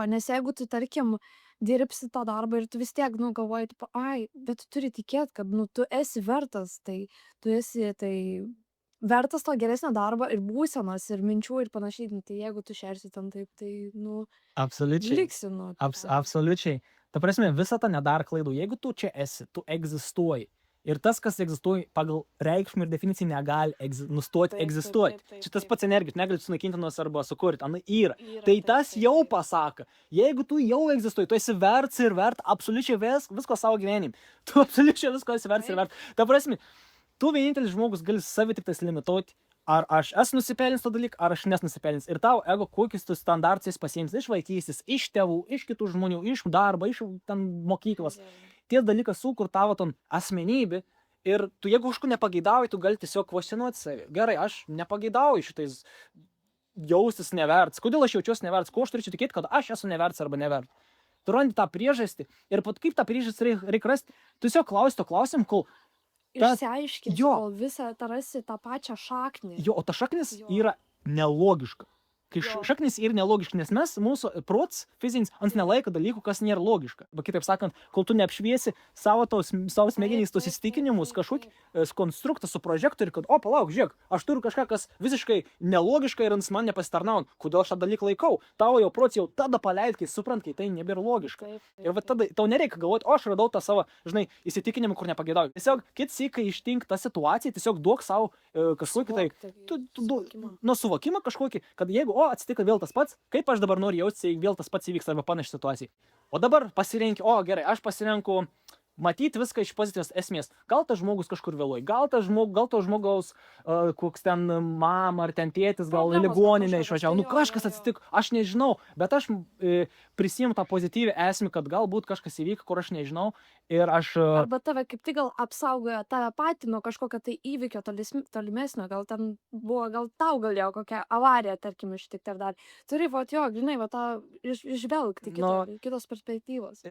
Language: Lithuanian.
nes jeigu tu, tarkim, dirbsi tą darbą ir tu vis tiek, nu, galvoji, tipo, ai, bet tu turi tikėt, kad, nu, tu esi vertas, tu esi, vertas to geresnio darbo ir būsenos, ir minčių, ir panašiai. Nu, tai jeigu tu šersi ten taip, tai, nu, Absoliučiai. liksi, nu, tikriausiai. Absoliučiai. Ta prasme, visata nedaryk klaidų. Jeigu tu čia esi, tu egzistuoji. Ir tas, kas egzistuoja pagal reikšmę ir definiciją, negali nustoti Taip, taip, egzistuoti. taip, taip, Čia tas taip. pats energijos, negali sunaikinti nors arba sukurti. Ana yra. Yra, Tai taip, tas taip, jau taip. pasako. Jeigu tu jau egzistuoji, tu esi verts ir vert absoliučiai visko savo gyvenime. Tu absoliučiai visko esi verts ir Taip. vert. Ta prasme, tu vienintelis žmogus gali savi tik tais limituoti. Ar aš esu nusipelnęs to dalyką, ar aš nesu nusipelnęs. Ir tau ego kokius tu standartus pasiims iš vaikystės, iš tėvų, iš kitų žmonių, iš darbo, iš ten mokyklos. Tie dalykai sukur tavo ton asmenybę. Ir tu jeigu kažko nepageidauji, tu gali tiesiog kvestionuoti save. Gerai, aš nepageidauju šitais jaustis neverts. Kodėl aš jaučiuosi neverts? Ko aš turėčiau tikėti, kad aš esu neverts arba neverts? Tu randi tą priežastį ir pat kaip tą priežastį reikia rasti. Tu tiesiog klausi to klausim, kol Išsiaiškinsi, jo. kol visą atrasi tą pačią šaknį. Jo, o ta šaknis Jo. yra nelogiška. Kai Jo. šaknis yra nelogiška, nes mūsų prots fizinis ant nelaiko dalykų, kas nėra logiška. Bet kitaip sakant, kol tu neapšviesi savo smegenys tos įsitikinimus, kažkokį konstruktą su prožektoriu, kad, o, palauk, žiūrėk, aš turiu kažką, kas visiškai nelogiška ir ant man nepasitarnaujant. Kodėl aš tą dalyką laikau? Tavo jau prots jau tada paleid, kai suprant, kai tai nebėra logiška. Taip, taip, Ir va taip. tada tau nereikia galvoti, o aš radau tą savo, žinai, įsitikinimą, kur nepageidauju. Tiesiog kitsi, kai ištink tą situaciją, tiesiog duok savo kažkokį tai, nuo suvokimą kažkokį, kad jeigu, o, atsitiko vėl tas pats, kaip aš dabar noriu jaustis, jeigu vėl tas pats įvyks arba panaši situacija. O dabar pasirenki, o, gerai, aš pasirenku matyti viską iš pozityvios esmės. Gal tas žmogus kažkur vėluoja, gal to žmogaus koks ten mama ar ten tėtis, gal Problemos ligoninė kažkokios, išvažiavo, nu tai jo, kažkas jo, jo. atsitiko, aš nežinau, bet aš prisiimu tą pozityvę esmę, kad galbūt kažkas įvyko, kur aš nežinau ir aš... Arba tave kaip tik gal apsaugojo tave patį nuo kažkokio tai įvykio tolimesnio, gal ten buvo, gal tau galėjo kokią avariją, tarkim, ištikti ar dar. Turi, va, jo, žinai, va, tą išvelgti Nu, kitos perspektyvos.